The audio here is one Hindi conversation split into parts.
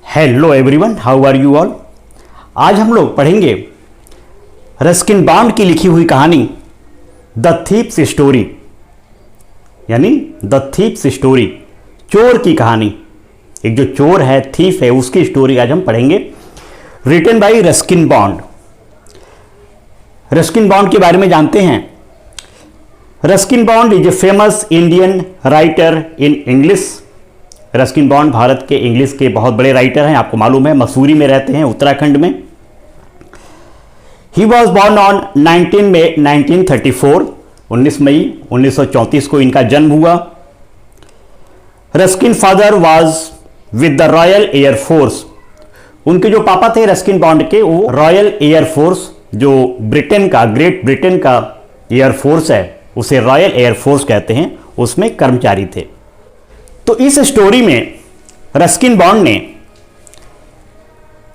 Hello everyone, how are you all. आज हम लोग पढ़ेंगे रस्किन बॉन्ड की लिखी हुई कहानी द थीप्स स्टोरी, यानी द थीप्स स्टोरी, चोर की कहानी। एक जो चोर है, थीफ है, उसकी स्टोरी आज हम पढ़ेंगे, written by Ruskin Bond. Ruskin Bond के बारे में जानते हैं। Ruskin Bond is a famous Indian writer in English. Ruskin Bond Bharat के इंग्लिश के बहुत बड़े राइटर हैं, आपको मालूम है, मसूरी में रहते हैं, उत्तराखंड में। ही वॉज बॉर्न ऑन 19 मई 1934, 19 मई 1934 को इनका जन्म हुआ। Ruskin father was with the royal air force. उनके जो पापा थे रस्किन बॉन्ड के, वो रॉयल एयर फोर्स, जो ब्रिटेन का, ग्रेट ब्रिटेन का एयर फोर्स है, उसे रॉयल एयर फोर्स कहते हैं, उसमें कर्मचारी थे। तो इस स्टोरी में रस्किन बॉन्ड ने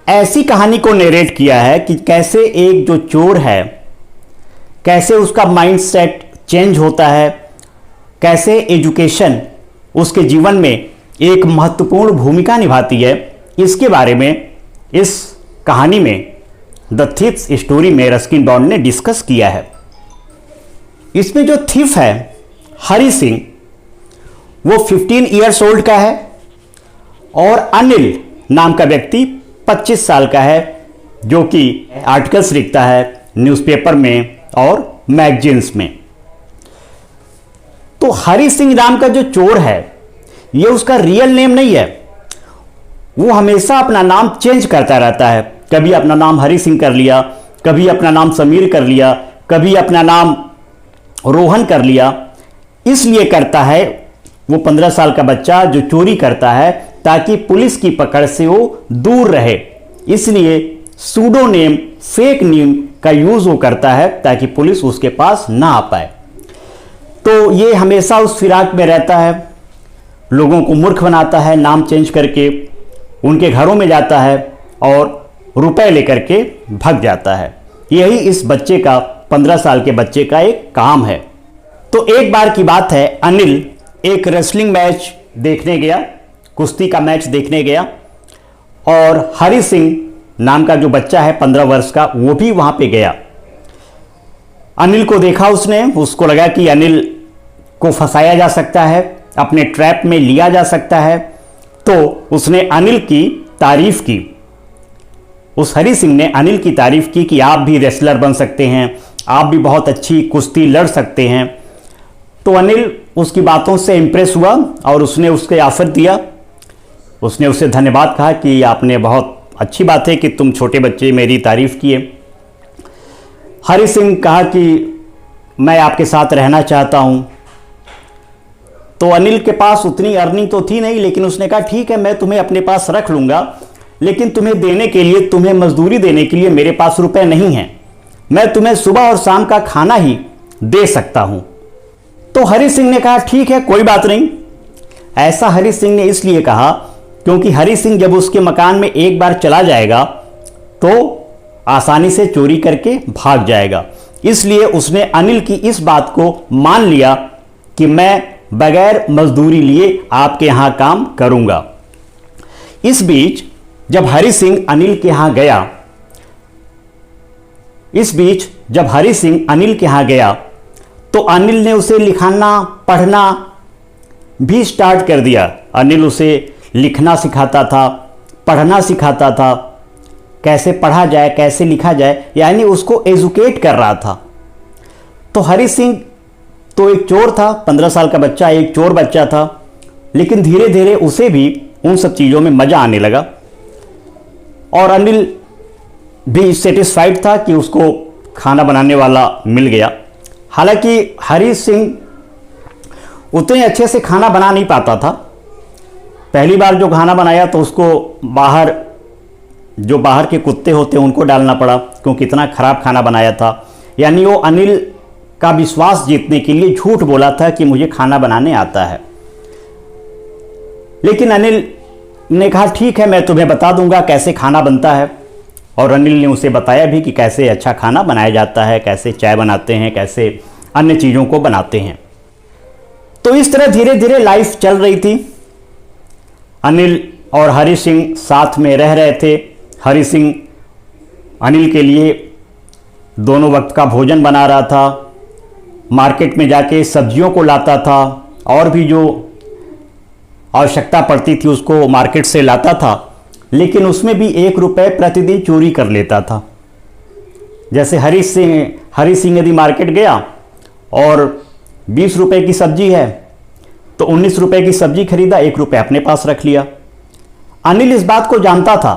ऐसी कहानी को नरेट किया है कि कैसे एक जो चोर है, कैसे उसका माइंडसेट चेंज होता है, कैसे एजुकेशन उसके जीवन में एक महत्वपूर्ण भूमिका निभाती है, इसके बारे में इस कहानी में द थीफ्स स्टोरी में रस्किन बॉन्ड ने डिस्कस किया है। इसमें जो थीफ है हरि सिंह, वो 15 ईयर्स ओल्ड का है और अनिल नाम का व्यक्ति 25 साल का है, जो कि आर्टिकल्स लिखता है न्यूज़पेपर में और मैगजीन्स में। तो हरि सिंह नाम का जो चोर है, ये उसका रियल नेम नहीं है। वो हमेशा अपना नाम चेंज करता रहता है। कभी अपना नाम हरि सिंह कर लिया, कभी अपना नाम समीर कर लिया, कभी अपना नाम रोहन कर लिया। इसलिए करता है, वो 15 साल का बच्चा जो चोरी करता है, ताकि पुलिस की पकड़ से वो दूर रहे। इसलिए सूडो नेम, फेक नेम का यूज वो करता है, ताकि पुलिस उसके पास ना आ पाए। तो ये हमेशा उस फिराक में रहता है, लोगों को मूर्ख बनाता है, नाम चेंज करके उनके घरों में जाता है और रुपए लेकर के भाग जाता है। यही इस बच्चे का, 15 साल के बच्चे का एक काम है। तो एक बार की बात है, अनिल एक रेसलिंग मैच देखने गया, कुश्ती का मैच देखने गया, और हरि सिंह नाम का जो बच्चा है 15 वर्ष का, वो भी वहां पे गया। अनिल को देखा उसने, उसको लगा कि अनिल को फंसाया जा सकता है, अपने ट्रैप में लिया जा सकता है, तो उसने अनिल की तारीफ की। उस हरि सिंह ने अनिल की तारीफ की कि आप भी रेसलर बन सकते हैं, आप भी बहुत अच्छी कुश्ती लड़ सकते हैं। तो अनिल उसकी बातों से इंप्रेस हुआ और उसने उसके ऑफर दिया। उसने उससे धन्यवाद कहा कि आपने बहुत अच्छी बात है कि तुम छोटे बच्चे मेरी तारीफ किए। हरि सिंह कहा कि मैं आपके साथ रहना चाहता हूं। तो अनिल के पास उतनी अर्निंग तो थी नहीं, लेकिन उसने कहा ठीक है, मैं तुम्हें अपने पास रख लूंगा, लेकिन तुम्हें देने के लिए, तुम्हें मजदूरी देने के लिए मेरे पास रुपए नहीं हैं। मैं तुम्हें सुबह और शाम का खाना ही दे सकता हूं। तो हरि सिंह ने कहा ठीक है, कोई बात नहीं। ऐसा हरि सिंह ने इसलिए कहा क्योंकि हरि सिंह जब उसके मकान में एक बार चला जाएगा तो आसानी से चोरी करके भाग जाएगा। इसलिए उसने अनिल की इस बात को मान लिया कि मैं बगैर मजदूरी लिए आपके यहां काम करूंगा। इस बीच जब हरि सिंह अनिल के यहां गया, तो अनिल ने उसे लिखना पढ़ना भी स्टार्ट कर दिया। अनिल उसे लिखना सिखाता था, पढ़ना सिखाता था, कैसे पढ़ा जाए, कैसे लिखा जाए, यानी उसको एजुकेट कर रहा था। तो हरि सिंह तो एक चोर था, 15 साल का बच्चा एक चोर बच्चा था, लेकिन धीरे धीरे उसे भी उन सब चीज़ों में मज़ा आने लगा और अनिल भी सेटिस्फाइड था कि उसको खाना बनाने वाला मिल गया। हालांकि हरि सिंह उतने अच्छे से खाना बना नहीं पाता था। पहली बार जो खाना बनाया तो उसको बाहर के कुत्ते होते हैं उनको डालना पड़ा, क्योंकि इतना खराब खाना बनाया था। यानी वो अनिल का विश्वास जीतने के लिए झूठ बोला था कि मुझे खाना बनाने आता है। लेकिन अनिल ने कहा ठीक है, मैं तुम्हें बता दूंगा कैसे खाना बनता है। और अनिल ने उसे बताया भी कि कैसे अच्छा खाना बनाया जाता है, कैसे चाय बनाते हैं, कैसे अन्य चीज़ों को बनाते हैं। तो इस तरह धीरे धीरे लाइफ चल रही थी। अनिल और हरी सिंह साथ में रह रहे थे। हरी सिंह अनिल के लिए दोनों वक्त का भोजन बना रहा था, मार्केट में जाके सब्जियों को लाता था और भी जो आवश्यकता पड़ती थी उसको मार्केट से लाता था, लेकिन उसमें भी 1 रुपये प्रतिदिन चोरी कर लेता था। जैसे हरी सिंह यदि मार्केट गया और 20 रुपये की सब्जी है तो 19 रुपये की सब्जी खरीदा, 1 रुपये अपने पास रख लिया। अनिल इस बात को जानता था,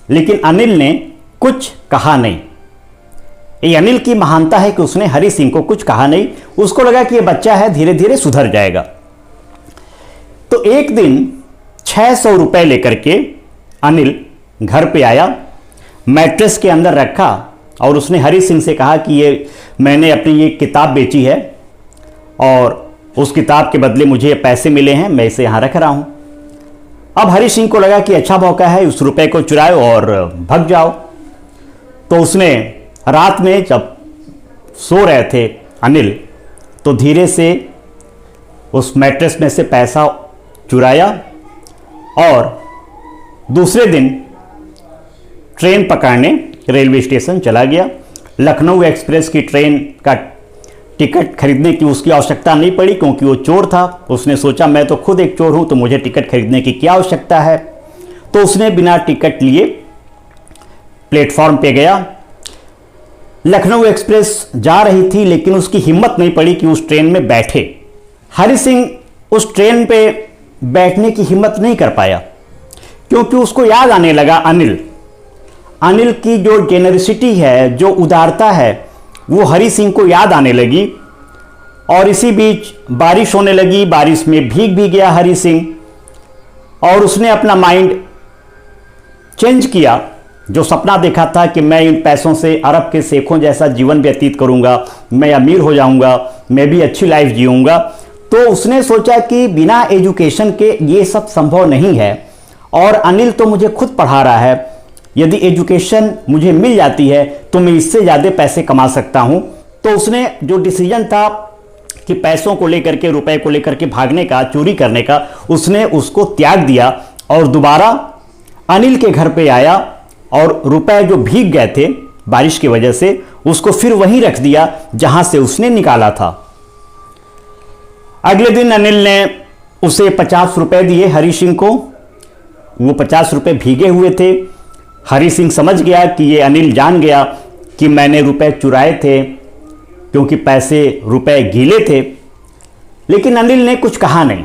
लेकिन अनिल ने कुछ कहा नहीं। ये अनिल की महानता है कि उसने हरी सिंह को कुछ कहा नहीं। उसको लगा कि ये बच्चा है, धीरे धीरे सुधर जाएगा। तो एक दिन 600 रुपये लेकर के अनिल घर पे आया, मैट्रेस के अंदर रखा और उसने हरी सिंह से कहा कि ये मैंने अपनी ये किताब बेची है और उस किताब के बदले मुझे पैसे मिले हैं, मैं इसे यहाँ रख रहा हूँ। अब हरी सिंह को लगा कि अच्छा मौका है, उस रुपए को चुराओ और भाग जाओ। तो उसने रात में जब सो रहे थे अनिल, तो धीरे से उस मैट्रेस में से पैसा चुराया और दूसरे दिन ट्रेन पकड़ने रेलवे स्टेशन चला गया। लखनऊ एक्सप्रेस की ट्रेन का टिकट खरीदने की उसकी आवश्यकता नहीं पड़ी, क्योंकि वो चोर था। उसने सोचा मैं तो खुद एक चोर हूं, तो मुझे टिकट खरीदने की क्या आवश्यकता है। तो उसने बिना टिकट लिए प्लेटफॉर्म पे गया। लखनऊ एक्सप्रेस जा रही थी, लेकिन उसकी हिम्मत नहीं पड़ी कि उस ट्रेन में बैठे। हरी सिंह उस ट्रेन पे बैठने की हिम्मत नहीं कर पाया, क्योंकि उसको याद आने लगा अनिल की जो जेनरसिटी है, जो उदारता है, वो हरी सिंह को याद आने लगी। और इसी बीच बारिश होने लगी, बारिश में भीग भी गया हरी सिंह और उसने अपना माइंड चेंज किया। जो सपना देखा था कि मैं इन पैसों से अरब के शेखों जैसा जीवन व्यतीत करूंगा, मैं अमीर हो जाऊंगा, मैं भी अच्छी लाइफ जीऊंगा, तो उसने सोचा कि बिना एजुकेशन के ये सब संभव नहीं है और अनिल तो मुझे खुद पढ़ा रहा है, यदि एजुकेशन मुझे मिल जाती है तो मैं इससे ज़्यादा पैसे कमा सकता हूं। तो उसने जो डिसीजन था कि पैसों को लेकर के, रुपए को लेकर के भागने का, चोरी करने का, उसने उसको त्याग दिया और दोबारा अनिल के घर पे आया और रुपए जो भीग गए थे बारिश की वजह से, उसको फिर वहीं रख दिया जहां से उसने निकाला था। अगले दिन अनिल ने उसे 50 रुपए दिए हरी सिंह को। वो 50 रुपए भीगे हुए थे। हरी सिंह समझ गया कि ये अनिल जान गया कि मैंने रुपए चुराए थे, क्योंकि रुपए गीले थे। लेकिन अनिल ने कुछ कहा नहीं।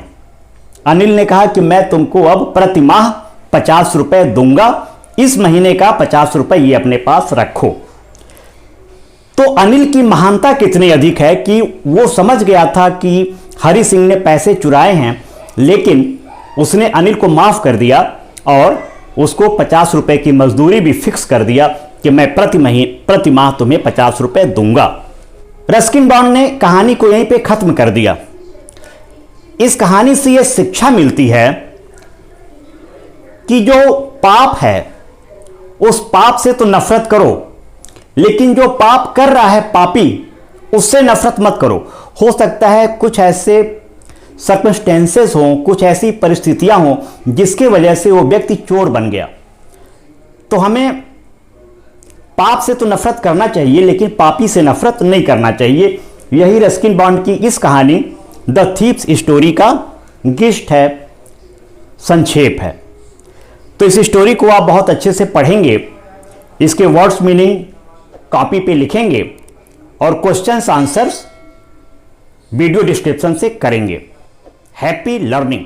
अनिल ने कहा कि मैं तुमको अब प्रति माह 50 रुपए दूंगा, इस महीने का 50 रुपए ये अपने पास रखो। तो अनिल की महानता कितनी अधिक है कि वो समझ गया था कि हरी सिंह ने पैसे चुराए हैं, लेकिन उसने अनिल को माफ कर दिया और उसको 50 रुपए की मजदूरी भी फिक्स कर दिया कि मैं प्रति माह तुम्हें 50 रुपए दूंगा। रस्किन बॉन्ड ने कहानी को यहीं पे खत्म कर दिया। इस कहानी से यह शिक्षा मिलती है कि जो पाप है उस पाप से तो नफरत करो, लेकिन जो पाप कर रहा है पापी, उससे नफरत मत करो। हो सकता है कुछ ऐसे सर्कमस्टेंसेस हों, कुछ ऐसी परिस्थितियां हों जिसके वजह से वो व्यक्ति चोर बन गया। तो हमें पाप से तो नफरत करना चाहिए, लेकिन पापी से नफरत नहीं करना चाहिए। यही रस्किन बॉन्ड की इस कहानी द थीप्स स्टोरी का गिस्ट है, संक्षेप है। तो इस स्टोरी को आप बहुत अच्छे से पढ़ेंगे, इसके वर्ड्स मीनिंग कॉपी पे लिखेंगे और क्वेश्चंस आंसर्स वीडियो डिस्क्रिप्शन से करेंगे। Happy learning.